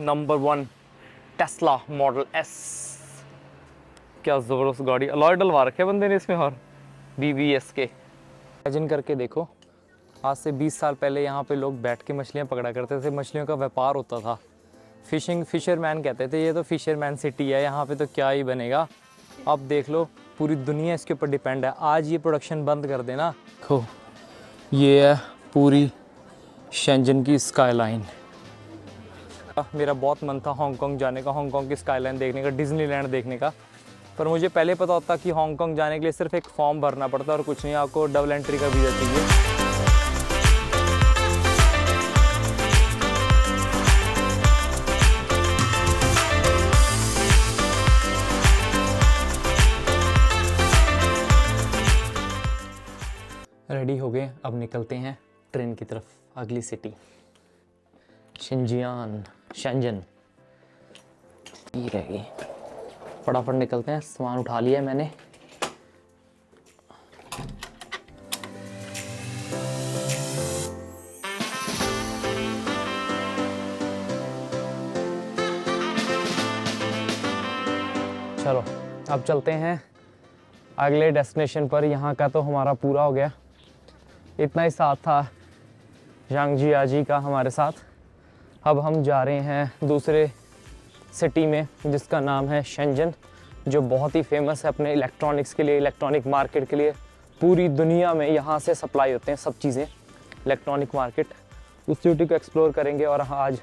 Number 1 Tesla model S. क्या ज़बरदस्त गाड़ी, अलॉय डलवा रखे बंदे ने इसमें। और BBS के इमेजिन करके देखो, आज से 20 साल पहले यहाँ पे लोग बैठ के मछलियाँ पकड़ा करते थे, मछलियों का व्यापार होता था। फिशरमैन कहते थे, ये तो फिशरमैन सिटी है, यहाँ पे तो क्या ही बनेगा। अब देख लो, पूरी दुनिया इसके ऊपर डिपेंड है। आज ये प्रोडक्शन बंद कर देना। देखो, ये है पूरी शेंजन की स्काईलाइन। मेरा बहुत मन था हांगकांग जाने का, हांगकांग की स्काईलाइन देखने का, डिज्नीलैंड देखने का। पर मुझे पहले पता होता कि हांगकांग जाने के लिए सिर्फ एक फॉर्म भरना पड़ता और कुछ नहीं, आपको डबल एंट्री का वीज़ा चाहिए। रेडी हो गए, अब निकलते हैं ट्रेन की तरफ, अगली सिटी शेंजन ये रहेगी। फटाफट निकलते हैं, सामान उठा लिया है मैंने। चलो अब चलते हैं अगले डेस्टिनेशन पर। यहाँ का तो हमारा पूरा हो गया, इतना ही साथ था झांगजियाजी का हमारे साथ। अब हम जा रहे हैं दूसरे सिटी में जिसका नाम है शेंजन, जो बहुत ही फेमस है अपने इलेक्ट्रॉनिक्स के लिए, इलेक्ट्रॉनिक मार्केट के लिए। पूरी दुनिया में यहाँ से सप्लाई होते हैं सब चीज़ें, इलेक्ट्रॉनिक मार्केट। उस सिटी को एक्सप्लोर करेंगे। और आज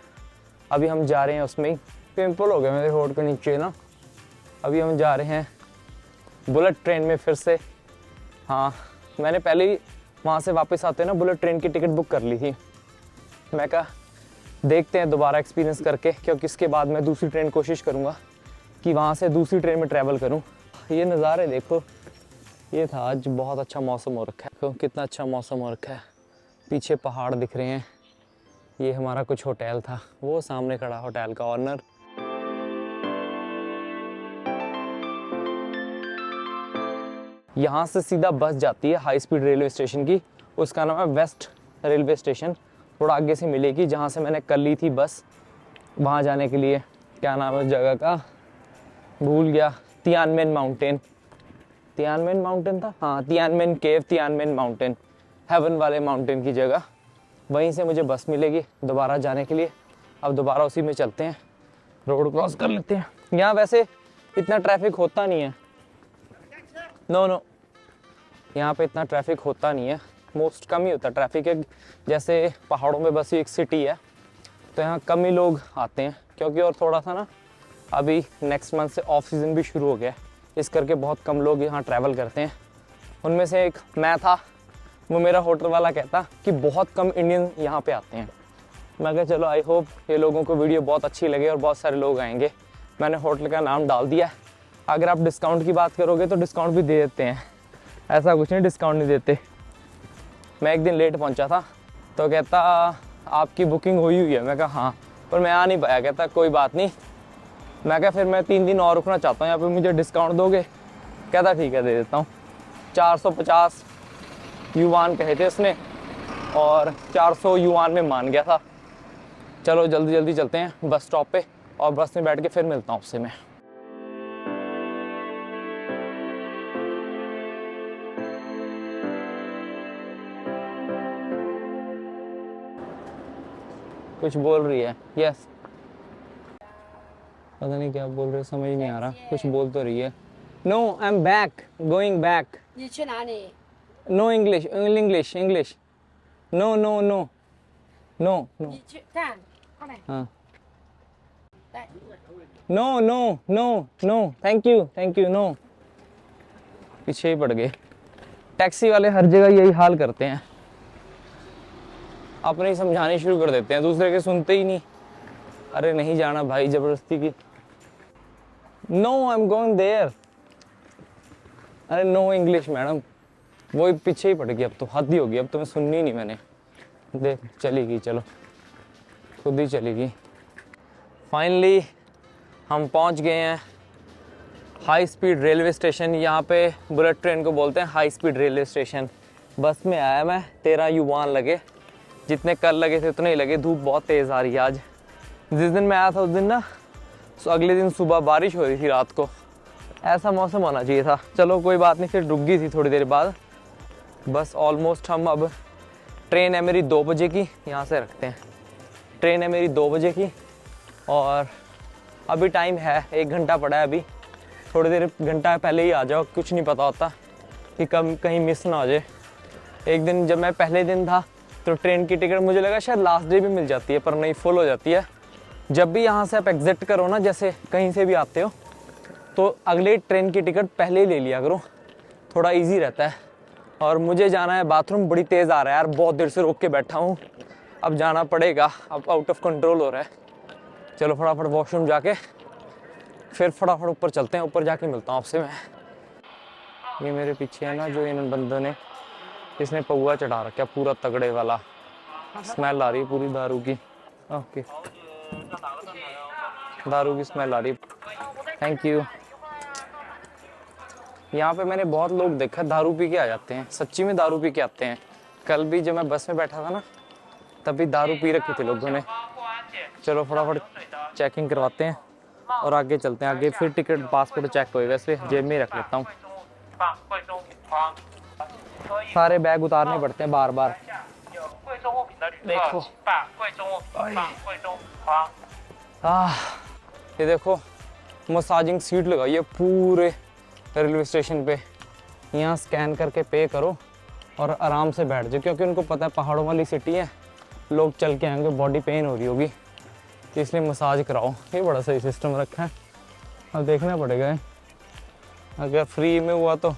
अभी हम जा रहे हैं उसमें ही, पिंपल हो गया मेरे रोड के नीचे ना। अभी हम जा रहे हैं बुलेट ट्रेन में फिर से। हाँ, मैंने पहले ही वहाँ से वापस आते ना बुलेट ट्रेन की टिकट बुक कर ली थी। मैं कहा देखते हैं दोबारा एक्सपीरियंस करके, क्योंकि इसके बाद मैं दूसरी ट्रेन कोशिश करूँगा कि वहाँ से दूसरी ट्रेन में ट्रैवल करूँ। ये नज़ारे देखो, ये था आज बहुत अच्छा मौसम हो रखा है। देखो कितना अच्छा मौसम हो रखा है, पीछे पहाड़ दिख रहे हैं। ये हमारा कुछ होटल था, वो सामने खड़ा होटल का ऑनर। यहाँ से सीधा बस जाती है हाई स्पीड रेलवे स्टेशन की, उसका नाम है वेस्ट रेलवे स्टेशन। थोड़ा आगे से मिलेगी, जहाँ से मैंने कल ली थी बस, वहाँ जाने के लिए। क्या नाम है उस जगह का, भूल गया। तियानमेन माउंटेन, तियानमेन माउंटेन था, हाँ तियानमेन केव, तियानमेन माउंटेन, हेवन वाले माउंटेन की जगह। वहीं से मुझे बस मिलेगी दोबारा जाने के लिए। अब दोबारा उसी में चलते हैं, रोड क्रॉस कर लेते हैं। यहाँ वैसे इतना ट्रैफिक होता नहीं है, नो यहाँ पे इतना ट्रैफिक होता नहीं है, मोस्ट कम ही होता ट्रैफिक है। जैसे पहाड़ों में बस एक सिटी है तो यहाँ कम ही लोग आते हैं, क्योंकि और थोड़ा सा ना अभी नेक्स्ट मंथ से ऑफ सीज़न भी शुरू हो गया है, इस करके बहुत कम लोग यहाँ ट्रैवल करते हैं। उनमें से एक मैं था। वो मेरा होटल वाला कहता कि बहुत कम इंडियन यहाँ पे आते हैं। मैं कहा चलो आई होप ये लोगों को वीडियो बहुत अच्छी लगे और बहुत सारे लोग आएंगे। मैंने होटल का नाम डाल दिया। अगर आप डिस्काउंट की बात करोगे तो डिस्काउंट भी दे देते हैं, ऐसा कुछ नहीं डिस्काउंट नहीं देते। मैं एक दिन लेट पहुंचा था तो कहता आपकी बुकिंग हुई है। मैं कहा हाँ, पर मैं आ नहीं पाया। कहता कोई बात नहीं। मैं कहा फिर मैं 3 दिन और रुकना चाहता हूँ यहाँ पे, मुझे डिस्काउंट दोगे? कहता ठीक है दे देता हूँ। 450 युवान कहे थे उसने और 400 युवान में मान गया था। चलो जल्दी जल्दी चलते हैं बस स्टॉप पे और बस में बैठ के फिर मिलता हूँ उससे मैं। कुछ बोल रही है, यस पता नहीं क्या बोल रहे, समझ नहीं आ रहा। कुछ बोल तो रही है। No I am back, going back. No English, English English. No no no no no हाँ no no no no thank you no. पीछे ही पड़ गए। टैक्सी वाले हर जगह यही हाल करते हैं, अपने ही समझाने शुरू कर देते हैं, दूसरे के सुनते ही नहीं। अरे नहीं जाना भाई जबरदस्ती की। No I am going there. अरे नो इंग्लिश मैडम। वो पीछे ही पड़ गई। अब तो हद ही होगी, अब तो मैं सुननी नहीं मैंने। देख चली गई, चलो खुद ही चली गई। फाइनली हम पहुंच गए हैं हाई स्पीड रेलवे स्टेशन। यहाँ पे बुलेट ट्रेन को बोलते हैं हाई स्पीड रेलवे स्टेशन। बस में आया मैं, 13 युवान लगे, जितने कल लगे थे उतने ही लगे। धूप बहुत तेज़ आ रही है आज, जिस दिन मैं आया था उस दिन ना, तो अगले दिन सुबह बारिश हो रही थी रात को। ऐसा मौसम होना चाहिए था। चलो कोई बात नहीं, फिर रुक गई थी थोड़ी देर बाद। बस ऑलमोस्ट हम अब, ट्रेन है मेरी 2 बजे की, यहाँ से रखते हैं। ट्रेन है मेरी 2 बजे की और अभी टाइम है, 1 घंटा पड़ा है अभी। थोड़ी देर घंटा पहले ही आ जाओ, कुछ नहीं पता होता कि कब कहीं मिस ना हो जाए। एक दिन जब मैं पहले दिन था तो ट्रेन की टिकट मुझे लगा शायद लास्ट डे भी मिल जाती है, पर नहीं, फुल हो जाती है। जब भी यहाँ से आप एग्जिट करो ना, जैसे कहीं से भी आते हो, तो अगले ट्रेन की टिकट पहले ही ले लिया करो, थोड़ा इजी रहता है। और मुझे जाना है बाथरूम, बड़ी तेज़ आ रहा है यार, बहुत देर से रोक के बैठा हूँ, अब जाना पड़ेगा, अब आउट ऑफ कंट्रोल हो रहा है। चलो फटाफट वॉशरूम जाके फिर फटाफट ऊपर चलते हैं, ऊपर जाके मिलता हूँ आपसे मैं। ये मेरे पीछे है ना जो इन बंदों ने, इसने पौआ चढ़ा रखा पूरा तगड़े वाला, स्मेल आ रही है पूरी दारू की। ओके, दारू की स्मेल आ रही है। Thank you. यहाँ पे मैंने बहुत लोग देखा दारू पी के आ जाते हैं, सच्ची में दारू पी के आते हैं। कल भी जब मैं बस में बैठा था ना, तभी दारू पी रखी थी लोगों ने। चलो फटाफट चेकिंग करवाते हैं और आगे चलते हैं। आगे फिर टिकट पासपोर्ट चेक होएगा, इसलिए जेब में ही रख लेता हूँ। सारे बैग उतारने पड़ते हैं बार बार। देखो ये देखो, मसाजिंग सीट लगाई है पूरे रेलवे स्टेशन पे। यहाँ स्कैन करके पे करो और आराम से बैठ जाओ, क्योंकि उनको पता है पहाड़ों वाली सिटी है, लोग चल के आएंगे, बॉडी पेन हो रही होगी, तो इसलिए मसाज कराओ। ये बड़ा सही सिस्टम रखा है। अब देखना पड़ेगा, अगर फ्री में हुआ तो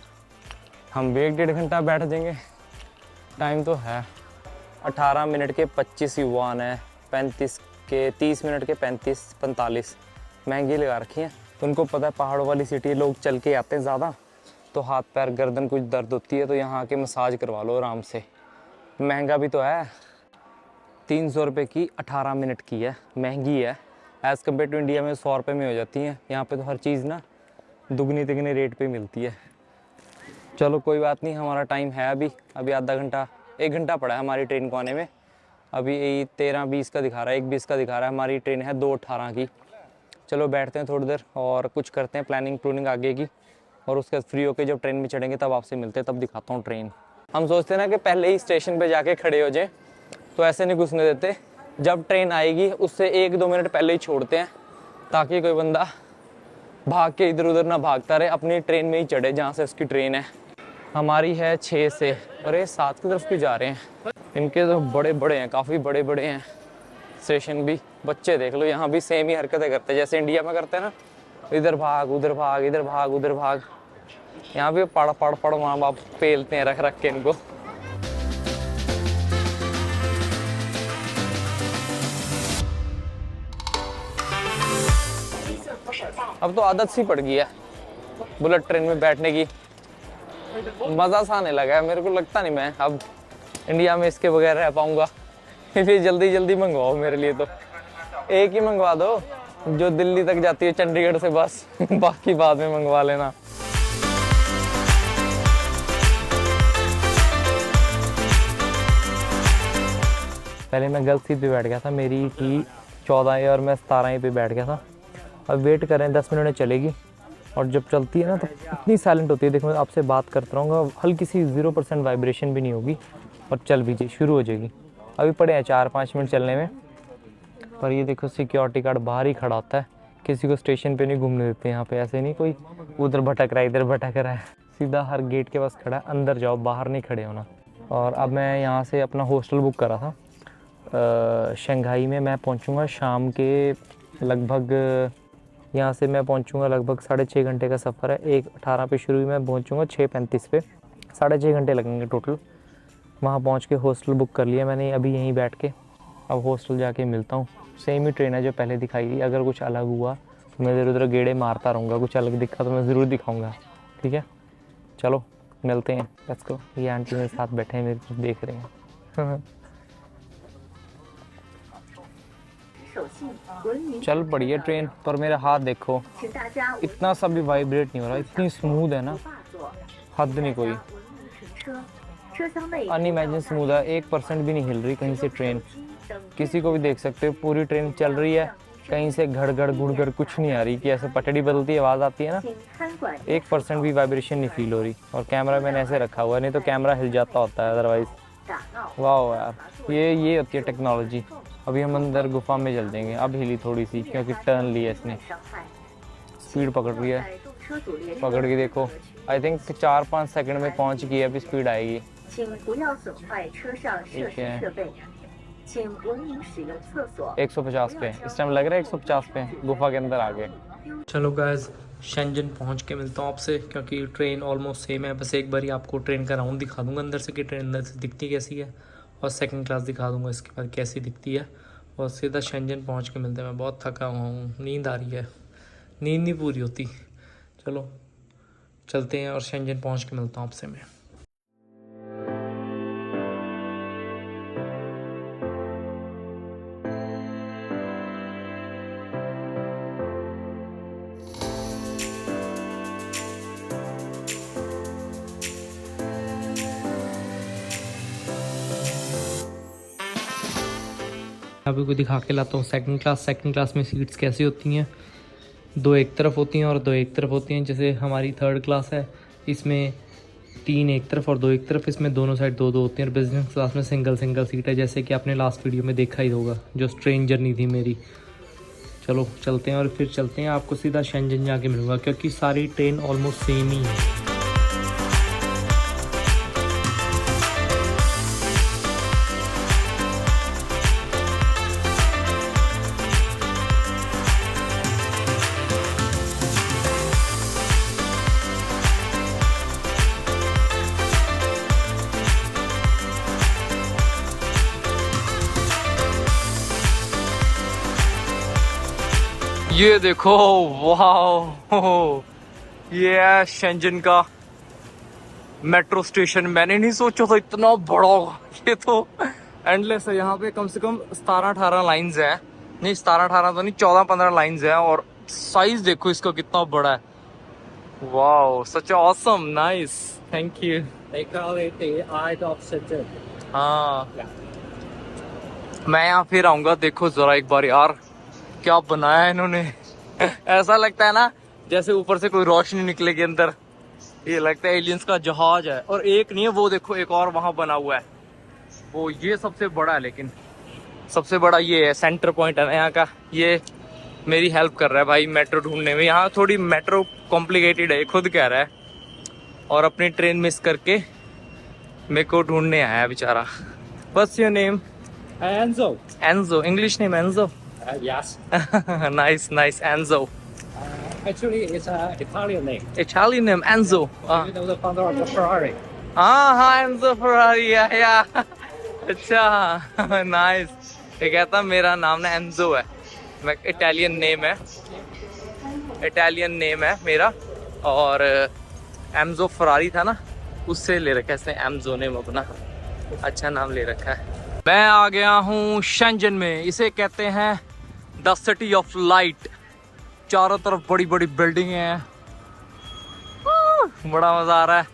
हम भी 1-1.5 घंटा बैठ जाएंगे। टाइम तो है 18 मिनट के 25 युवान है, 35 के 30 मिनट के 45 महंगी लगा रखी हैं। उनको पता है पहाड़ों वाली सिटी, लोग चल के आते हैं ज़्यादा, तो हाथ पैर गर्दन कुछ दर्द होती है, तो यहाँ आके मसाज करवा लो आराम से। महंगा भी तो है, 300 रुपये की 18 मिनट की है, महंगी है। एज़ कम्पेयर टू इंडिया में 100 रुपये में हो जाती है। यहाँ पे तो हर चीज़ ना दुगनी तिगनी रेट पे मिलती है। चलो कोई बात नहीं, हमारा टाइम है अभी आधा घंटा, 1 घंटा पड़ा है हमारी ट्रेन को आने में। अभी 13:20 का दिखा रहा है, 1:20 का दिखा रहा है। हमारी ट्रेन है 2:18 की। चलो बैठते हैं थोड़ी देर और कुछ करते हैं प्लानिंग आगे की, और उसके बाद फ्री होके जब ट्रेन में चढ़ेंगे तब आपसे मिलते हैं, तब दिखाता हूँ ट्रेन। हम सोचते हैं ना कि पहले ही स्टेशन पे जाके खड़े हो जाए, तो ऐसे नहीं घुसने देते। जब ट्रेन आएगी उससे 1-2 मिनट पहले ही छोड़ते हैं, ताकि कोई बंदा भाग के इधर उधर ना भागता रहे, अपनी ट्रेन में ही चढ़े जहाँ से उसकी ट्रेन है। हमारी है 6 से, अरे 7 की तरफ क्यों जा रहे हैं? इनके तो बड़े बड़े हैं, काफ़ी बड़े बड़े हैं स्टेशन भी। बच्चे देख लो, यहाँ भी सेम ही हरकतें करते हैं जैसे इंडिया में करते हैं ना, इधर भाग उधर भाग, इधर भाग उधर भाग। यहाँ भी पड़ माँ बाप पेलते हैं रख के इनको। अब तो आदत सी पड़ गई है बुलेट ट्रेन में बैठने की, मज़ा सा आने लगा है। मेरे को लगता नहीं मैं अब इंडिया में इसके बगैर रह पाऊंगा, इसलिए जल्दी जल्दी मंगवाओ मेरे लिए। तो एक ही मंगवा दो जो दिल्ली तक जाती है चंडीगढ़ से बस, बाकी बाद में मंगवा लेना। पहले मैं गलत सीट पे बैठ गया था, मेरी थी 14 और मैं 17 पे बैठ गया था। अब वेट करें, 10 मिनट में चलेगी, और जब चलती है ना तो इतनी साइलेंट होती है। देखो मैं आपसे बात करता रहूँगा, हल्की सी 0% वाइब्रेशन भी नहीं होगी, और चल भी शुरू हो जाएगी। अभी पड़े हैं 4-5 मिनट चलने में। पर ये देखो सिक्योरिटी गार्ड बाहर ही खड़ा होता है, किसी को स्टेशन पे नहीं घूमने देते यहाँ पे। ऐसे नहीं कोई उधर भटक रहा है इधर भटक रहा है, सीधा हर गेट के पास खड़ा है, अंदर जाओ बाहर नहीं खड़े होना। और अब मैं यहाँ से अपना हॉस्टल बुक करा था शंघाई में। मैं पहुँचूँगा शाम के लगभग, यहाँ से मैं पहुँचूँगा लगभग 6.5 घंटे का सफ़र है। 1:18 पे शुरू हुई, मैं पहुँचूँगा 6:35 पे, 6.5 घंटे लगेंगे टोटल। वहाँ पहुँच के हॉस्टल बुक कर लिया मैंने अभी यहीं बैठ के। अब हॉस्टल जाके मिलता हूँ। सेम ही ट्रेन है जो पहले दिखाई थी। अगर कुछ अलग हुआ तो मैं इधर उधर गेड़े मारता रहूँगा, कुछ अलग दिखा तो मैं ज़रूर दिखाऊँगा, ठीक है? चलो मिलते हैं, लेट्स गो। ये आंटी मेरे साथ बैठे हैं, मेरे को देख रहे हैं। चल पड़ी है ट्रेन, पर मेरा हाथ देखो, इतना सा भी वाइब्रेट नहीं हो रहा, इतनी स्मूथ है ना, हद नहीं कोई, अनइमेजिन स्मूथ है। 1% भी नहीं हिल रही कहीं से ट्रेन। किसी को भी देख सकते हो, पूरी ट्रेन चल रही है, कहीं से घड़ गुड़ कुछ नहीं आ रही कि ऐसे पटड़ी बदलती है आवाज़ आती है ना, 1% भी वाइब्रेशन नहीं फील हो रही। और कैमरा मैंने ऐसे रखा हुआ है, नहीं तो कैमरा हिल जाता होता है अदरवाइज। वाह यार, ये होती है टेक्नोलॉजी। अभी हम अंदर गुफा में चल देंगे। अब हिली थोड़ी सी क्योंकि टर्न लिया इसने, स्पीड पकड़ रही है, पकड़ के देखो। आई थिंक 4-5 सेकंड में पहुंच गई, अभी स्पीड आएगी। ठीक है, 150 पे इस टाइम लग रहा है, 150 पे गुफा के अंदर आ गए। चलो गाइस, शेंजन पहुंच के मिलता हूँ आपसे, क्योंकि ट्रेन ऑलमोस्ट सेम है। बस एक बार ही आपको ट्रेन का राउंड दिखा दूंगा अंदर से कि ट्रेन अंदर से दिखती कैसी है, और सेकंड क्लास दिखा दूंगा इसके बाद कैसी दिखती है, और सीधा शेंजन पहुंच के मिलते हैं। मैं बहुत थका हुआ हूँ, नींद आ रही है, नींद नहीं पूरी होती। चलो चलते हैं और शेंजन पहुँच के मिलता हूँ आपसे मैं। अभी को दिखा के लाता हूँ सेकंड क्लास। सेकंड क्लास में सीट्स कैसी होती हैं, 2 एक तरफ होती हैं और 2 एक तरफ होती हैं। जैसे हमारी थर्ड क्लास है, इसमें 3 एक तरफ और 2 एक तरफ, इसमें दोनों साइड 2-2 होती हैं। और बिजनेस क्लास में सिंगल सीट है, जैसे कि आपने लास्ट वीडियो में देखा ही होगा, जो ट्रेन जर्नी थी मेरी। चलो चलते हैं और फिर चलते हैं, आपको सीधा शेंजन जाके मिलूँगा, क्योंकि सारी ट्रेन ऑलमोस्ट सेम ही है। ये देखो, वाह, ये है शेंजन का मेट्रो स्टेशन। मैंने नहीं सोचा था इतना बड़ा होगा, ये तो एंडलेस है। यहाँ पे कम से कम 17-18 लाइंस है, नहीं 17-18 तो नहीं, 14-15 लाइंस है। और साइज देखो इसका कितना बड़ा है। वाह, such awesome, nice, thank you. हाँ, मैं यहाँ फिर आऊंगा। देखो जरा एक बार यार, क्या बनाया है इन्होंने। ऐसा लगता है ना जैसे ऊपर से कोई रोशनी निकलेगी अंदर, ये लगता है एलियंस का जहाज है। और एक नहीं है, वो देखो एक और वहां बना हुआ है, वो ये सबसे बड़ा है। लेकिन सबसे बड़ा ये है, सेंटर पॉइंट है ना यहाँ का। ये मेरी हेल्प कर रहा है भाई मेट्रो ढूंढने में। यहाँ थोड़ी मेट्रो कॉम्प्लिकेटेड है, खुद कह रहा है, और अपनी ट्रेन मिस करके मेरे को ढूंढने आया बेचारा। What's your name? Enzo. Enzo, English name Enzo. Yes. Nice, nice, Enzo. Actually, it's an Italian name. Italian name, Enzo. You know the founder of the Ferrari. हाँ, Enzo Ferrari, yeah. अच्छा, nice. ये कहता मेरा नाम ना Enzo है, मैं Italian name है मेरा। और एंजो फरारी था ना, उससे ले रखा है इसने एंजो नेम अपना, अच्छा नाम ले रखा है। मैं आ गया हूँ शेंजन में। इसे कहते हैं द सिटी ऑफ लाइट। चारों तरफ बड़ी बड़ी बिल्डिंग हैं, बड़ा मजा आ रहा है।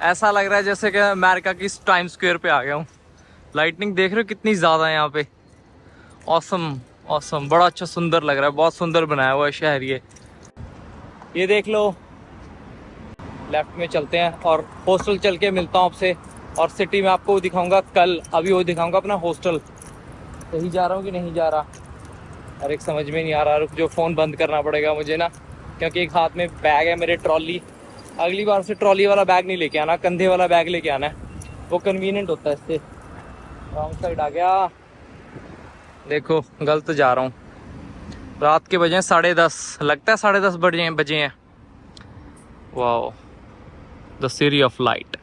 ऐसा लग रहा है जैसे कि अमेरिका की टाइम स्क्वायर पे आ गया हूँ। लाइटनिंग देख रहे हो कितनी ज़्यादा है यहाँ पे। ऑसम ऑसम, बड़ा अच्छा सुंदर लग रहा है, बहुत सुंदर बनाया हुआ है शहर ये देख लो। लेफ्ट में चलते हैं और हॉस्टल चल के मिलता हूँ आपसे। और सिटी में आपको दिखाऊंगा कल, अभी वो दिखाऊंगा अपना हॉस्टल। यही जा रहा हूँ कि नहीं जा रहा, और एक समझ में नहीं आ रहा। रुक, जो फ़ोन बंद करना पड़ेगा मुझे ना, क्योंकि एक हाथ में बैग है मेरे, ट्रॉली। अगली बार से ट्रॉली वाला बैग नहीं लेके आना, कंधे वाला बैग लेके आना है, वो कन्वीनियंट होता है इससे। रॉन्ग साइड आ गया, देखो गलत जा रहा हूँ। रात के बजे 10:30, लगता है 10:30 बजे हैं। वाह, the city of light.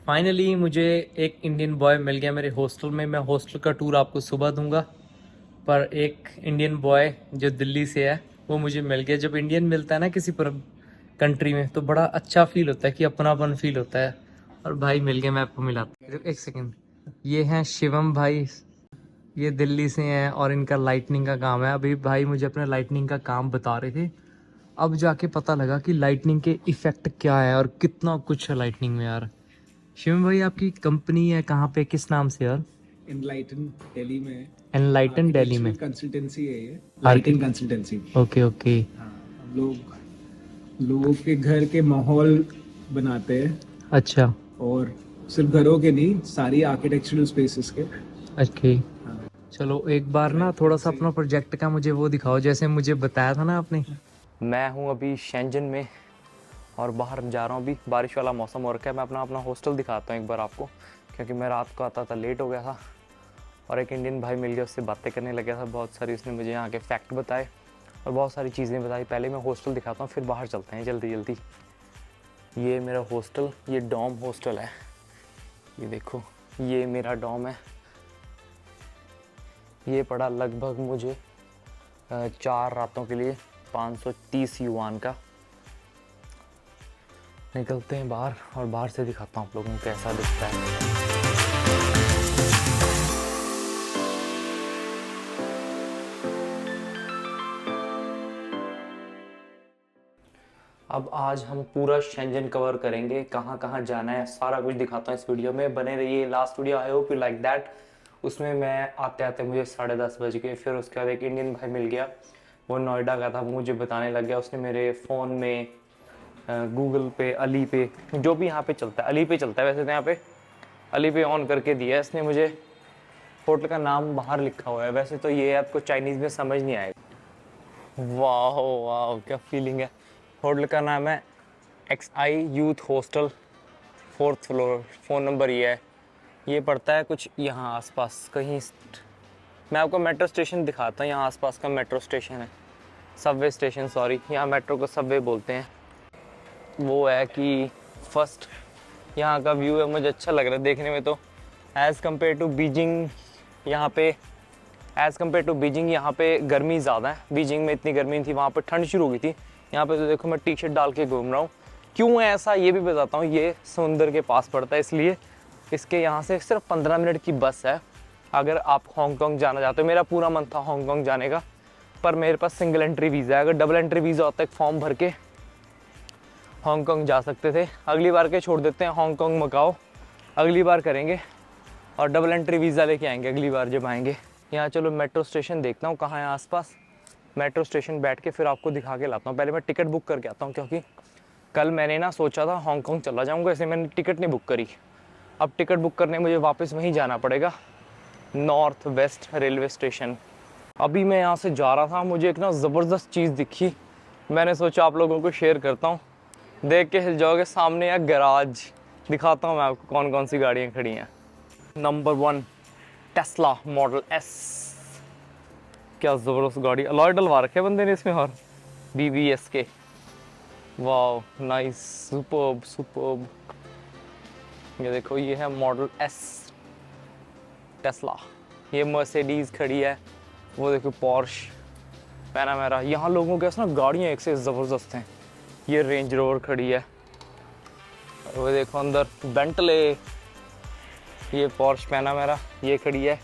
Finally मुझे एक इंडियन बॉय मिल गया मेरे हॉस्टल में। मैं हॉस्टल का टूर आपको सुबह दूंगा, पर एक इंडियन बॉय जो दिल्ली से है वो मुझे मिल गया। जब इंडियन मिलता है ना किसी पर कंट्री में, तो बड़ा अच्छा फील होता है कि अपनापन फील होता है। और भाई मिल गया, मैं आपको मिलाता हूँ, एक सेकेंड। ये हैं शिवम भाई, ये दिल्ली से हैं और इनका लाइटनिंग का काम है। अभी भाई मुझे अपना लाइटनिंग का काम बता रहे थे, अब जाके पता लगा कि लाइटनिंग के इफ़ेक्ट क्या है और कितना कुछ है लाइटनिंग में यार। शिवम भाई आपकी कंपनी है कहाँ पे, किस नाम से यार? एनलाइटन दिल्ली में है। एनलाइटन दिल्ली में। कंसल्टेंसी है ये, लाइटिंग कंसल्टेंसी। Okay okay. हाँ, हम लोग लोगों के घर के माहौल बनाते हैं, अच्छा और सिर्फ घरों के नहीं, सारी आर्किटेक्चरल स्पेसेस के। ओके। चलो एक बार ना थोड़ा सा अपना प्रोजेक्ट का मुझे वो दिखाओ, जैसे मुझे बताया था ना आपने। मैं हूँ अभी शेंजन में और बाहर जा रहा हूँ। अभी बारिश वाला मौसम हो रखा है। मैं अपना हॉस्टल दिखाता हूँ एक बार आपको, क्योंकि मैं रात को आता था, लेट हो गया था और एक इंडियन भाई मिल गया, उससे बातें करने लग गया था बहुत सारी। उसने मुझे यहाँ के फैक्ट बताए और बहुत सारी चीज़ें बताई। पहले मैं हॉस्टल दिखाता हूँ, फिर बाहर चलते हैं जल्दी जल्दी। ये मेरा हॉस्टल, ये डॉम हॉस्टल है। ये देखो, ये मेरा डॉम है। ये पड़ा लगभग मुझे 4 रातों के लिए 530 युआन का। निकलते हैं बाहर और बाहर से दिखाता हूँ आप लोगों को कैसा दिखता है। अब आज हम पूरा शेंजन कवर करेंगे, कहाँ कहाँ जाना है सारा कुछ दिखाता हूँ इस वीडियो में। बने रहिए last video, I hope you like that. उसमें मैं आते आते मुझे 10:30 बज गए। फिर उसके बाद एक इंडियन भाई मिल गया, वो नोएडा का था, मुझे बताने लग गया। उसने मेरे फ़ोन में गूगल पे, अली पे, जो भी यहाँ पे चलता है, अली पे चलता है वैसे तो, यहाँ पे अली पे ऑन करके दिया है इसने मुझे। होटल का नाम बाहर लिखा हुआ है, वैसे तो ये आपको चाइनीज़ में समझ नहीं आएगा। वाह वाह क्या फीलिंग है। होटल का नाम है XI youth hostel, 4th floor. Phone number ये है। ये पड़ता है कुछ यहाँ आसपास कहीं। मैं आपको मेट्रो स्टेशन दिखाता हूँ। यहाँ आसपास का मेट्रो स्टेशन है, सबवे स्टेशन, सॉरी, यहाँ मेट्रो को सबवे बोलते हैं। वो है कि फर्स्ट यहाँ का व्यू है, मुझे अच्छा लग रहा है देखने में तो। एज़ कम्पेयर टू बीजिंग, यहाँ पे गर्मी ज़्यादा है। बीजिंग में इतनी गर्मी नहीं थी, वहाँ पे ठंड शुरू हो गई थी। यहाँ पे तो देखो मैं टी शर्ट डाल के घूम रहा हूँ। क्यों है ऐसा ये भी बताता हूँ। ये समुंदर के पास पड़ता है, इसलिए इसके यहाँ से सिर्फ 15 मिनट की बस है अगर आप हांगकांग जाना चाहते हो। मेरा पूरा मन था हांगकांग जाने का, पर मेरे पास सिंगल एंट्री वीज़ा है। अगर डबल एंट्री वीज़ा होता है, एक फॉर्म भर के हांगकांग जा सकते थे। अगली बार के छोड़ देते हैं, हांगकांग मकाओ अगली बार करेंगे और डबल एंट्री वीज़ा लेके आएंगे अगली बार जब आएंगे। यहाँ चलो मेट्रो स्टेशन देखता हूँ कहाँ है आसपास। मेट्रो स्टेशन बैठ के फिर आपको दिखा के लाता हूँ। पहले मैं टिकट बुक करके आता हूँ, क्योंकि कल मैंने ना सोचा था हांगकांग चला जाऊँगा, इसलिए मैंने टिकट नहीं बुक करी। अब टिकट बुक करने मुझे वापस वहीं जाना पड़ेगा, नॉर्थ वेस्ट रेलवे स्टेशन। अभी मैं यहाँ से जा रहा था, मुझे एक ना ज़बरदस्त चीज़ दिखी, मैंने सोचा आप लोगों को शेयर करता हूँ। देख के हिल जाओगे। सामने है गैराज, दिखाता हूँ मैं आपको कौन कौन सी गाड़ियाँ खड़ी हैं। Number 1 Tesla model S। क्या ज़बरदस्त गाड़ी, अलॉय डलवा रखे बंदे ने इसमें, और BBS के। वाह नाइस, सुपर्ब सुपर्ब। ये देखो, ये है मॉडल S टेस्ला। ये मर्सिडीज़ खड़ी है, वो देखो पोर्श, पैनामेरा। यहाँ लोगों के पास ना गाड़ियाँ एक से ज़बरदस्त हैं। ये रेंज रोवर खड़ी है, वो देखो अंदर बेंटले। ये पोर्श पैनामेरा ये खड़ी है।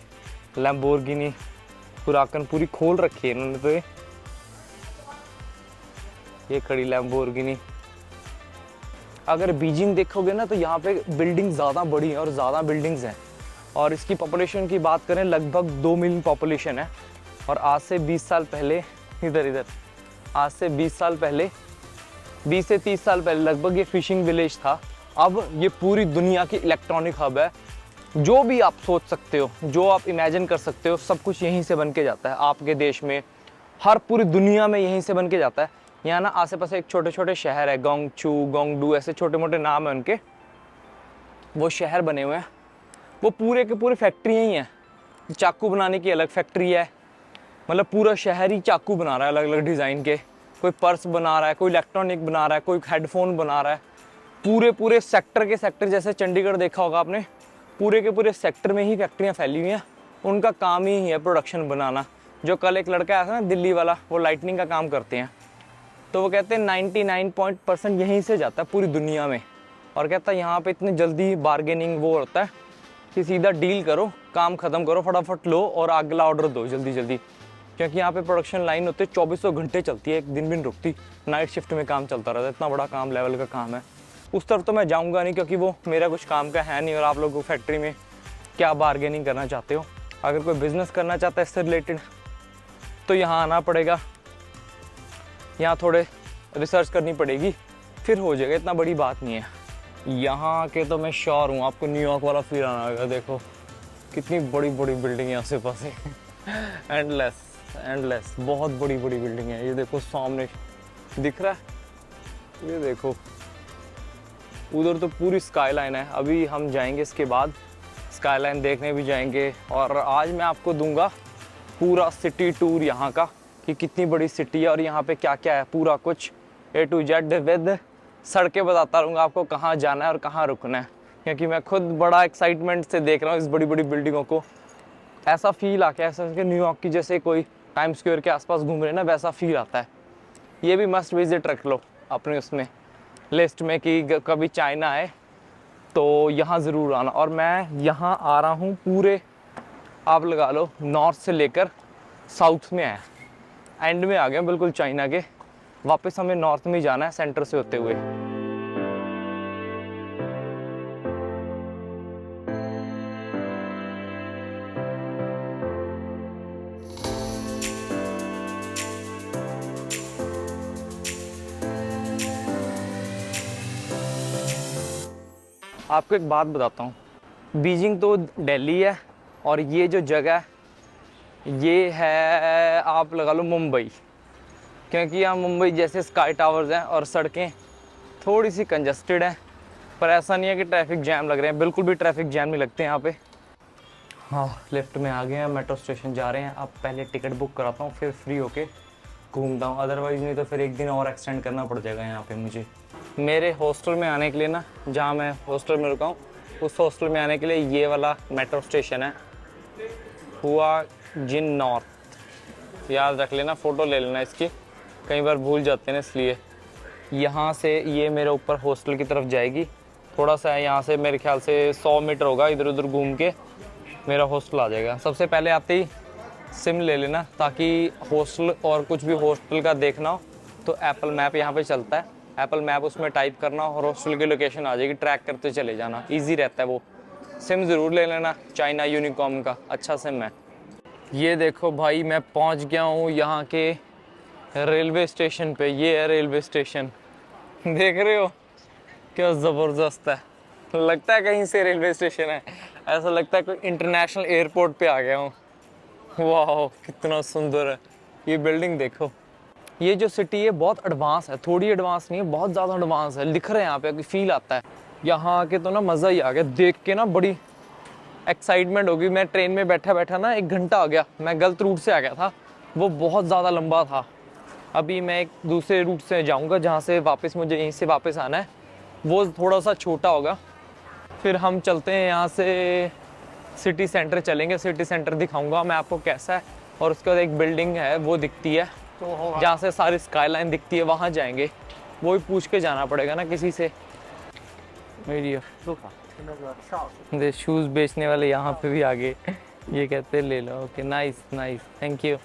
लैम्बोर्गिनी हुराकन पूरी खोल रखी है इन्होंने तो। ये खड़ी लैम्बोर्गिनी। अगर बीजिंग देखोगे ना तो यहाँ पे बिल्डिंग ज़्यादा बड़ी हैं और ज़्यादा बिल्डिंग्स हैं। और इसकी पॉपुलेशन की बात करें, लगभग 2 मिलियन पॉपुलेशन है। और आज से 20 साल पहले, आज से 20 साल पहले, 20 से 30 साल पहले लगभग ये फिशिंग विलेज था। अब ये पूरी दुनिया की इलेक्ट्रॉनिक हब है। जो भी आप सोच सकते हो, जो आप इमेजिन कर सकते हो, सब कुछ यहीं से बन के जाता है आपके देश में, हर पूरी दुनिया में यहीं से बन के जाता है। यहाँ ना आसे पास एक छोटे छोटे शहर है, गोंगचू, गोंगडू, ऐसे छोटे मोटे नाम हैं उनके, वो शहर बने हुए हैं। वो पूरे के पूरे फैक्ट्रियाँ ही हैं। चाकू बनाने की अलग फैक्ट्री है, मतलब पूरा शहर ही चाकू बना रहा है अलग अलग डिज़ाइन के। कोई पर्स बना रहा है, कोई इलेक्ट्रॉनिक बना रहा है, कोई हेडफोन बना रहा है। पूरे पूरे सेक्टर के सेक्टर, जैसे चंडीगढ़ देखा होगा आपने, पूरे के पूरे सेक्टर में ही फैक्ट्रियाँ फैली हुई हैं। उनका काम ही है प्रोडक्शन बनाना। जो कल एक लड़का आया था ना दिल्ली वाला, वो लाइटनिंग का काम करते हैं, तो वो कहते हैं 99% यहीं से जाता है पूरी दुनिया में। और कहता है यहाँ पे इतनी जल्दी बार्गेनिंग वो होता है कि सीधा डील करो, काम ख़त्म करो, फटाफट लो और अगला ऑर्डर दो जल्दी जल्दी। क्योंकि यहाँ पे प्रोडक्शन लाइन होती है, 2400 घंटे चलती है, एक दिन भी नहीं रुकती। नाइट शिफ्ट में काम चलता रहता है, इतना बड़ा काम लेवल का काम है। उस तरफ तो मैं जाऊंगा नहीं क्योंकि वो मेरा कुछ काम का है नहीं, और आप लोगों को फैक्ट्री में क्या बार्गेनिंग करना चाहते हो। अगर कोई बिज़नेस करना चाहता है इससे रिलेटेड तो यहाँ आना पड़ेगा, यहाँ थोड़े रिसर्च करनी पड़ेगी, फिर हो जाएगा, इतना बड़ी बात नहीं है। यहाँ के तो मैं श्योर हूँ आपको न्यूयॉर्क वाला फील आना होगा। देखो कितनी बड़ी बड़ी बिल्डिंग है आसे पासे, एंडलेस एंडलेस, बहुत बड़ी बड़ी बिल्डिंग है। ये देखो सामने दिख रहा है, ये देखो उधर तो पूरी स्काईलाइन है। अभी हम जाएंगे इसके बाद स्काईलाइन देखने भी जाएंगे, और आज मैं आपको दूंगा पूरा सिटी टूर यहाँ का कि कितनी बड़ी सिटी है और यहाँ पे क्या क्या है, पूरा कुछ A to Z विद सड़कें बताता रहूँगा आपको कहाँ जाना है और कहाँ रुकना है, क्योंकि मैं खुद बड़ा एक्साइटमेंट से देख रहा हूँ इस बड़ी बड़ी बिल्डिंगों को। ऐसा फील आके ऐसा कि न्यूयॉर्क की जैसे कोई टाइम स्क्वायर के आसपास घूम रहे ना, वैसा फील आता है। ये भी मस्ट विजिट रख लो अपने उसमें लिस्ट में कि कभी चाइना आए तो यहाँ ज़रूर आना। और मैं यहाँ आ रहा हूँ पूरे, आप लगा लो नॉर्थ से लेकर साउथ में आया, एंड में आ गया बिल्कुल चाइना के। वापस हमें नॉर्थ में ही जाना है सेंटर से होते हुए। आपको एक बात बताता हूँ, बीजिंग तो दिल्ली है और ये जो जगह ये है आप लगा लो मुंबई, क्योंकि यहाँ मुंबई जैसे स्काई टावर्स हैं और सड़कें थोड़ी सी कंजस्टेड हैं, पर ऐसा नहीं है कि ट्रैफिक जैम लग रहे हैं, बिल्कुल भी ट्रैफिक जैम नहीं लगते यहाँ पे। हाँ लिफ्ट में आ गए हैं, मेट्रो स्टेशन जा रहे हैं। अब पहले टिकट बुक कराता हूँ फिर फ्री होके घूमता हूँ, अदरवाइज़ नहीं तो फिर एक दिन और एक्सटेंड करना पड़ जाएगा यहाँ पे मुझे। मेरे हॉस्टल में आने के लिए ना, जहाँ मैं हॉस्टल में रुका हूँ उस हॉस्टल में आने के लिए ये वाला मेट्रो स्टेशन है, हुआ जिन नॉर्थ, याद रख लेना, फ़ोटो ले लेना इसकी, कई बार भूल जाते हैं इसलिए। यहाँ से ये मेरे ऊपर हॉस्टल की तरफ जाएगी, थोड़ा सा है यहाँ से, मेरे ख्याल से 100 मीटर होगा, इधर उधर घूम के मेरा हॉस्टल आ जाएगा। सबसे पहले आते ही सिम ले लेना, ताकि हॉस्टल और कुछ भी हॉस्टल का देखना हो तो एप्पल मैप यहाँ पे चलता है, एप्पल मैप उसमें टाइप करना और हॉस्टल की लोकेशन आ जाएगी, ट्रैक करते चले जाना, ईजी रहता है वो। सिम ज़रूर ले लेना, चाइना यूनिकॉम का अच्छा सिम है। ये देखो भाई मैं पहुँच गया हूँ यहाँ के रेलवे स्टेशन पे, ये है रेलवे स्टेशन, देख रहे हो क्या ज़बरदस्त है, लगता है कहीं से रेलवे स्टेशन है, ऐसा लगता है कोई इंटरनेशनल एयरपोर्ट पे आ गया हूँ। वाह कितना सुंदर है ये बिल्डिंग, देखो ये जो सिटी है बहुत एडवांस है, थोड़ी एडवांस नहीं है, बहुत ज़्यादा एडवांस है, लिख रहे हैं यहाँ पे, फील आता है। यहाँ आके तो ना मज़ा ही आ गया, देख के ना बड़ी एक्साइटमेंट होगी। मैं ट्रेन में बैठा बैठा ना 1 घंटा हो गया, मैं गलत रूट से आ गया था, वो बहुत ज़्यादा लंबा था। अभी मैं एक दूसरे रूट से जाऊँगा जहाँ से वापस मुझे यहीं से वापस आना है, वो थोड़ा सा छोटा होगा। फिर हम चलते हैं यहाँ से सिटी सेंटर चलेंगे, सिटी सेंटर दिखाऊंगा मैं आपको कैसा है, और उसके बाद एक बिल्डिंग है वो दिखती है जहाँ से सारी स्काईलाइन दिखती है, वहाँ जाएंगे, वो भी पूछ के जाना पड़ेगा ना किसी से। मेरी शूज़ बेचने वाले यहाँ पे भी आ गए, ये कहते ले लो। Okay nice nice, thank you.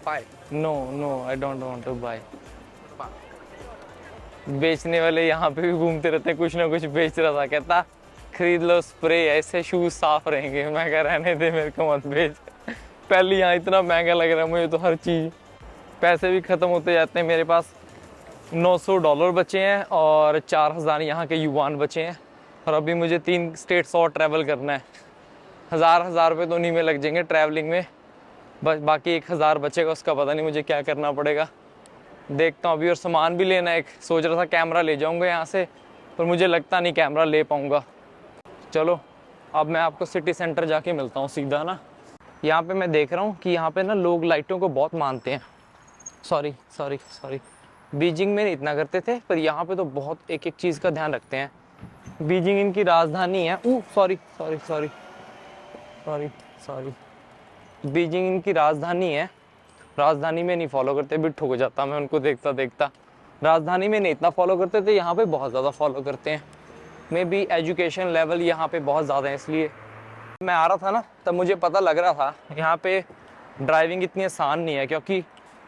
Bye. No no I don't want to buy. बेचने वाले यहाँ पे भी घूमते रहते हैं, कुछ ना कुछ बेच रहा था, कहता खरीद लो स्प्रे, ऐसे शूज़ साफ रहेंगे। मैं कह रहने दे, मेरे को मत बेच, पहले यहाँ इतना महंगा लग रहा है मुझे तो हर चीज़। पैसे भी ख़त्म होते जाते हैं, मेरे पास $900 बचे हैं और 4000 यहाँ के युवान बचे हैं, और अभी मुझे 3 स्टेट्स और ट्रैवल करना है। हज़ार रुपये तो उन्हीं में लग जाएंगे ट्रैवलिंग में, बस बाकी 1000 बचेगा, उसका पता नहीं मुझे क्या करना पड़ेगा, देखता हूँ अभी। और सामान भी लेना है, एक सोच रहा था कैमरा ले जाऊँगा यहाँ से, पर मुझे लगता नहीं कैमरा ले पाऊँगा। चलो अब मैं आपको सिटी सेंटर जाके मिलता हूँ सीधा ना। यहाँ पे मैं देख रहा हूँ कि यहाँ पे ना लोग लाइटों को बहुत मानते हैं। सॉरी बीजिंग में नहीं इतना करते थे, पर यहाँ पे तो बहुत एक एक चीज़ का ध्यान रखते हैं। बीजिंग इनकी राजधानी है। सॉरी बीजिंग इनकी राजधानी है, राजधानी में नहीं फॉलो करते, भी ठुक जाता मैं उनको देखता देखता। राजधानी में नहीं इतना फॉलो करते थे, यहाँ पे बहुत ज़्यादा फॉलो करते हैं। मे बी एजुकेशन लेवल यहाँ पे बहुत ज़्यादा है, इसलिए। मैं आ रहा था ना तब मुझे पता लग रहा था यहाँ पे ड्राइविंग इतनी आसान नहीं है, क्योंकि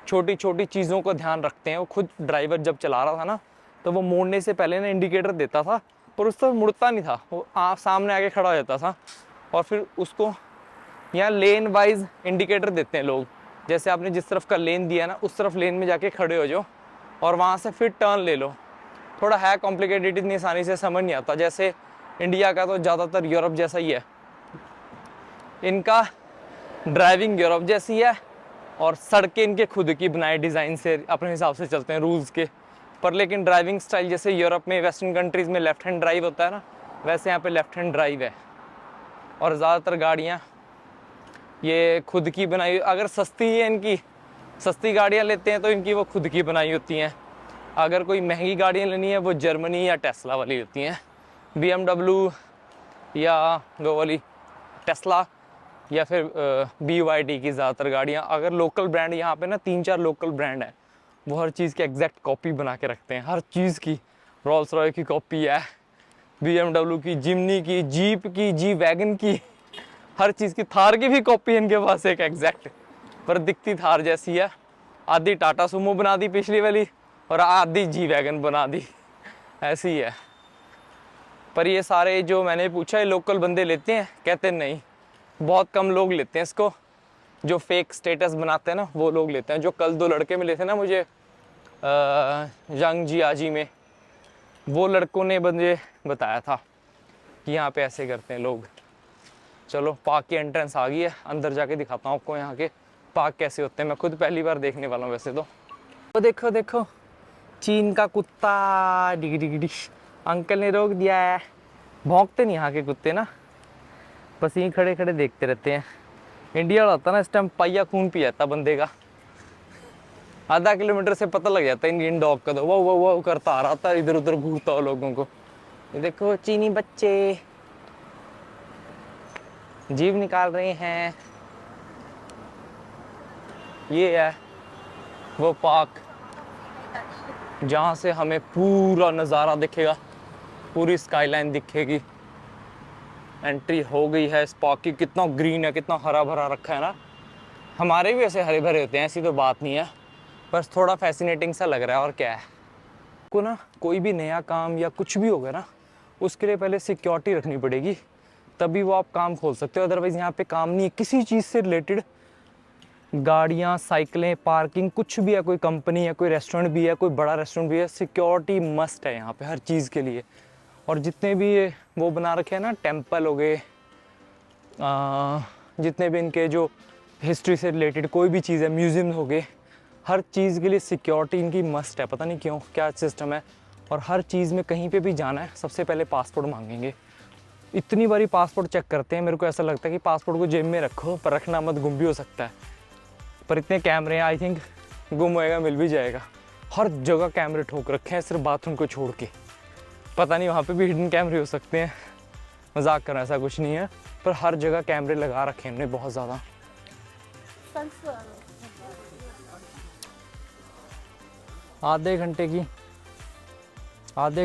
छोटी छोटी चीज़ों को ध्यान रखते हैं। वो खुद ड्राइवर जब चला रहा था ना तो वो मोड़ने से पहले ना इंडिकेटर देता था, पर उस तरफ मुड़ता नहीं था, वो आप सामने आके खड़ा हो जाता था। और फिर उसको यहाँ लेन वाइज इंडिकेटर देते हैं लोग, जैसे आपने जिस तरफ का लेन दिया ना उस तरफ लेन में जाके खड़े हो जाओ और वहाँ से फिर टर्न ले लो। थोड़ा है कॉम्प्लिकेटेड, इतनी आसानी से समझ नहीं आता। जैसे इंडिया का तो ज़्यादातर यूरोप जैसा ही है, इनका ड्राइविंग यूरोप जैसी है और सड़कें इनके खुद की बनाए डिज़ाइन से अपने हिसाब से चलते हैं रूल्स के, पर लेकिन ड्राइविंग स्टाइल जैसे यूरोप में वेस्टर्न कंट्रीज़ में लेफ्ट हैंड ड्राइव होता है ना, वैसे यहाँ पे लेफ्ट हैंड ड्राइव है। और ज़्यादातर गाड़ियाँ ये खुद की बनाई, अगर सस्ती है इनकी, सस्ती गाड़ियाँ लेते हैं तो इनकी वो खुद की बनाई होती हैं। अगर कोई महंगी गाड़ियाँ लेनी है वो जर्मनी या टेस्ला वाली होती हैं, BMW या वो वाली टेस्ला या फिर BYD की ज़्यादातर गाड़ियाँ। अगर लोकल ब्रांड यहाँ पे ना 3-4 लोकल ब्रांड है, वो हर चीज़ की एग्जैक्ट कॉपी बना के रखते हैं, हर चीज़ की। रोल्स रॉय की कॉपी है, BMW की, जिमनी की, जीप की, जी वैगन की, हर चीज़ की। थार की भी कॉपी इनके पास एक एग्जैक्ट, पर दिखती थार जैसी है। आधी टाटा सुमो बना दी पिछली वाली और आधी जी वैगन बना दी, ऐसी है। पर ये सारे जो मैंने पूछा है लोकल बंदे लेते हैं, कहते नहीं, बहुत कम लोग लेते हैं इसको। जो फेक स्टेटस बनाते हैं ना वो लोग लेते हैं। जो कल 2 लड़के मिले थे ना मुझे जंग जियाजी में, वो लड़कों ने मुझे बताया था कि यहाँ पे ऐसे करते हैं लोग। चलो पार्क की एंट्रेंस आ गई है, अंदर जाके दिखाता हूँ आपको यहाँ के पार्क कैसे होते हैं। मैं खुद पहली बार देखने वाला हूँ वैसे तो देखो देखो चीन का कुत्ता, डिग डिग डिग, अंकल ने रोक दिया है। भौंकते नहीं यहाँ के कुत्ते ना, बस यहीं खड़े खड़े देखते रहते हैं। इंडिया वाला होता ना इस टाइम पाइया खून पी जाता बंदे का, आधा किलोमीटर से पता लग जाता है इंडियन डॉग का। तो वो करता आ रहा था, इधर उधर घूरता हो लोगों को। ये देखो चीनी बच्चे जीभ निकाल रहे हैं। ये है वो पार्क जहाँ से हमें पूरा नज़ारा दिखेगा, पूरी स्काईलाइन दिखेगी। एंट्री हो गई है इस पार्क की। कितना ग्रीन है, कितना हरा भरा रखा है ना। हमारे भी ऐसे हरे भरे होते हैं, ऐसी तो बात नहीं है, बस थोड़ा फैसिनेटिंग सा लग रहा है। और क्या है को ना, कोई भी नया काम या कुछ भी होगा ना, उसके लिए पहले सिक्योरिटी रखनी पड़ेगी, तभी वो आप काम खोल सकते हो। अदरवाइज़ यहाँ पे काम नहीं है किसी चीज़ से रिलेटेड। गाड़ियाँ, साइकिलें, पार्किंग, कुछ भी है, कोई कंपनी है, कोई रेस्टोरेंट भी है, कोई बड़ा रेस्टोरेंट भी है, सिक्योरिटी मस्ट है यहाँ पे हर चीज़ के लिए। और जितने भी ये वो बना रखे हैं ना, टेम्पल हो गए, जितने भी इनके जो हिस्ट्री से रिलेटेड कोई भी चीज़ है, म्यूज़ियम हो गए, हर चीज़ के लिए सिक्योरिटी इनकी मस्ट है। पता नहीं क्यों, क्या सिस्टम है। और हर चीज़ में कहीं पे भी जाना है सबसे पहले पासपोर्ट मांगेंगे। इतनी बारी पासपोर्ट चेक करते हैं, मेरे को ऐसा लगता है कि पासपोर्ट को जेब में रखो, पर रखना मत, गुम भी हो सकता है। पर इतने कैमरे हैं, आई थिंक गुम होएगा मिल भी जाएगा। हर जगह कैमरे ठोक रखे हैं, सिर्फ बाथरूम को छोड़ के। पता नहीं वहाँ पे भी हिडन कैमरे हो सकते हैं, मजाक कर रहा, ऐसा कुछ नहीं है, पर हर जगह कैमरे लगा रखे हैं बहुत ज़्यादा। आधे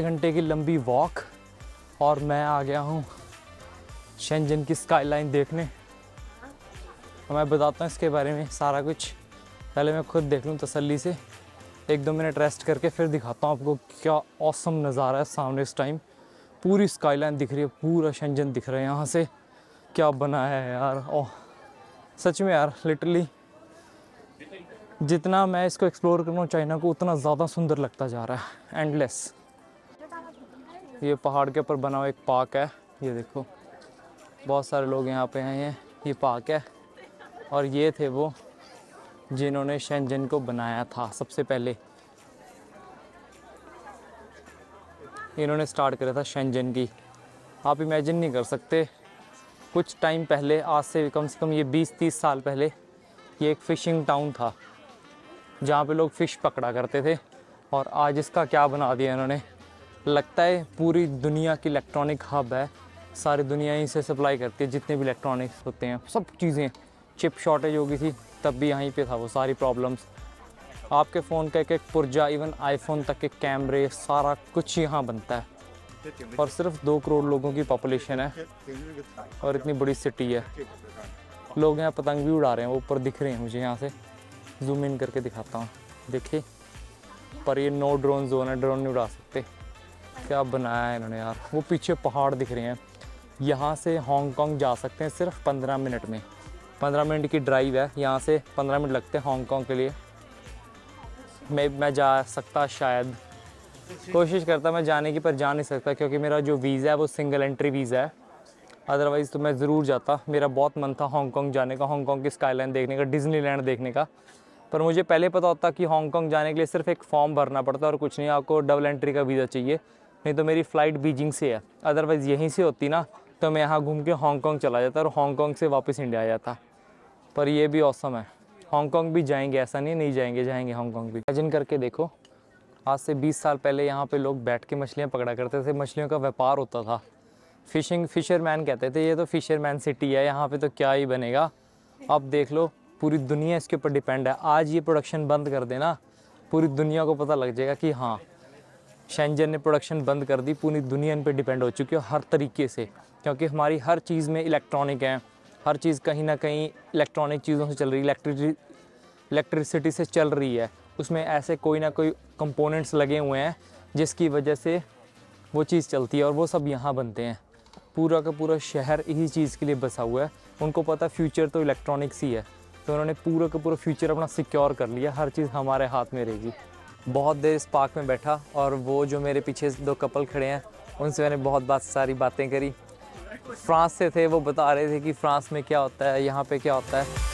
घंटे की लंबी वॉक और मैं आ गया हूँ शेंजन की स्काईलाइन देखने। मैं बताता हूँ इसके बारे में सारा कुछ, पहले मैं खुद देख लूँ तसल्ली से, 1-2 मिनट रेस्ट करके फिर दिखाता हूँ आपको क्या ऑसम नज़ारा है सामने इस टाइम। पूरी स्काईलाइन दिख रही है, पूरा शेंजन दिख रहा है यहाँ से। क्या बनाया है यार, ओह सच में यार, लिटरली जितना मैं इसको एक्सप्लोर कर रहा हूँ चाइना को, उतना ज़्यादा सुंदर लगता जा रहा है, एंडलेस। ये पहाड़ के ऊपर बना हुआ एक पार्क है, ये देखो बहुत सारे लोग यहाँ पे हैं। ये पार्क है और ये थे वो जिन्होंने शेंजन को बनाया था सबसे पहले। इन्होंने स्टार्ट करा था शेंजन की। आप इमेजिन नहीं कर सकते, कुछ टाइम पहले, आज से कम ये 20-30 साल पहले, ये एक फ़िशिंग टाउन था जहाँ पे लोग फ़िश पकड़ा करते थे। और आज इसका क्या बना दिया इन्होंने, लगता है पूरी दुनिया की इलेक्ट्रॉनिक हब है। सारी दुनिया यहीं से सप्लाई करती है, जितने भी इलेक्ट्रॉनिक्स होते हैं, सब चीज़ें। चिप शॉर्टेज हो गई थी तब भी यहीं पे था वो सारी प्रॉब्लम्स। आपके फ़ोन का एक पुर्जा, इवन आईफोन तक के कैमरे, सारा कुछ यहाँ बनता है। और सिर्फ 2 करोड़ लोगों की पॉपुलेशन है और इतनी बड़ी सिटी है। लोग यहाँ पतंग भी उड़ा रहे हैं, वो ऊपर दिख रहे हैं मुझे। यहाँ से जूम इन करके दिखाता हूँ, देखिए पर ये नो ड्रोन जोन है, ड्रोन नहीं उड़ा सकते। क्या बनाया है इन्होंने यार। वो पीछे पहाड़ दिख रहे हैं, यहाँ से हांगकांग जा सकते हैं सिर्फ 15 मिनट में। 15 मिनट की ड्राइव है, यहाँ से 15 मिनट लगते हैं हांगकांग के लिए। मैं जा सकता, शायद कोशिश करता मैं जाने की, पर जा नहीं सकता क्योंकि मेरा जो वीज़ा है वो सिंगल एंट्री वीज़ा है। अदरवाइज़ तो मैं ज़रूर जाता। मेरा बहुत मन था हांगकांग जाने का, हांगकांग की स्काईलाइन देखने का, डिज़नीलैंड देखने का। पर मुझे पहले पता होता कि हांगकांग जाने के लिए सिर्फ एक फॉर्म भरना पड़ता है और कुछ नहीं, आपको डबल एंट्री का वीज़ा चाहिए। नहीं तो मेरी फ़्लाइट बीजिंग से है, अदरवाइज़ यहीं से होती ना तो मैं यहाँ घूम के हांगकांग चला जाता और हांगकांग से वापस इंडिया आ जाता। पर ये भी औसम है, हांगकांग भी जाएंगे, ऐसा नहीं जाएंगे, जाएंगे हांगकांग भी। इमेजिन करके देखो, आज से 20 साल पहले यहाँ पे लोग बैठ के मछलियाँ पकड़ा करते थे, मछलियों का व्यापार होता था। फिशरमैन कहते थे, ये तो फिशरमैन सिटी है, यहाँ पे तो क्या ही बनेगा। अब देख लो, पूरी दुनिया इसके ऊपर डिपेंड है। आज ये प्रोडक्शन बंद कर देना, पूरी दुनिया को पता लग जाएगा कि हाँ, शेंजन ने प्रोडक्शन बंद कर दी, पूरी दुनिया इन पर डिपेंड हो चुकी है हर तरीके से। क्योंकि हमारी हर चीज़ में इलेक्ट्रॉनिक है, हर चीज़ कहीं ना कहीं इलेक्ट्रॉनिक चीज़ों से चल रही है, इलेक्ट्रिसिटी से चल रही है। उसमें ऐसे कोई ना कोई कंपोनेंट्स लगे हुए हैं जिसकी वजह से वो चीज़ चलती है, और वो सब यहाँ बनते हैं। पूरा का पूरा शहर इसी चीज़ के लिए बसा हुआ है। उनको पता फ्यूचर तो इलेक्ट्रॉनिक्स ही है, तो उन्होंने पूरा का पूरा फ्यूचर अपना सिक्योर कर लिया, हर चीज़ हमारे हाथ में रहेगी। बहुत देर इस पार्क में बैठा, और वो जो मेरे पीछे 2 कपल खड़े हैं उनसे मैंने बहुत सारी बातें करी। फ्रांस से थे, वो बता रहे थे कि फ्रांस में क्या होता है, यहाँ पे क्या होता है।